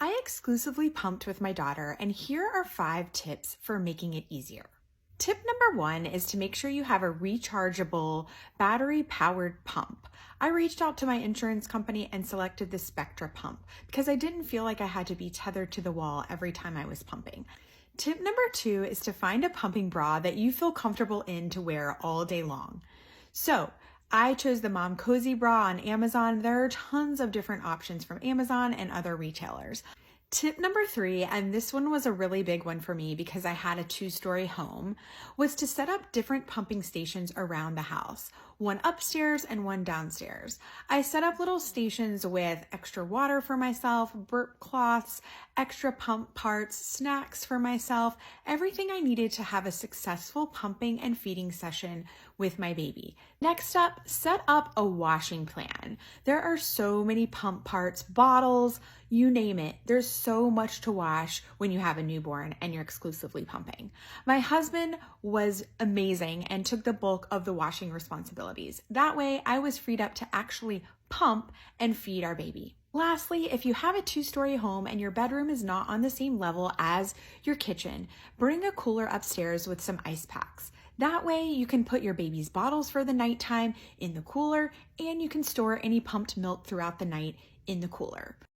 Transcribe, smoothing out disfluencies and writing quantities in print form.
I exclusively pumped with my daughter, and here are 5 tips for making it easier. Tip number 1 is to make sure you have a rechargeable battery-powered pump. I reached out to my insurance company and selected the Spectra pump because I didn't feel like I had to be tethered to the wall every time I was pumping. Tip number 2 is to find a pumping bra that you feel comfortable in to wear all day long. So I chose the Mom Cozy bra on Amazon. There are tons of different options from Amazon and other retailers. Tip number 3, and this one was a really big one for me because I had a 2-story home, was to set up different pumping stations around the house, one upstairs and one downstairs. I set up little stations with extra water for myself, burp cloths, extra pump parts, snacks for myself, everything I needed to have a successful pumping and feeding session with my baby. Next up, set up a washing plan. There are so many pump parts, bottles, you name it. There's so much to wash when you have a newborn and you're exclusively pumping. My husband was amazing and took the bulk of the washing responsibilities. That way I was freed up to actually pump and feed our baby. Lastly, if you have a 2-story home and your bedroom is not on the same level as your kitchen, bring a cooler upstairs with some ice packs. That way you can put your baby's bottles for the nighttime in the cooler, and you can store any pumped milk throughout the night in the cooler.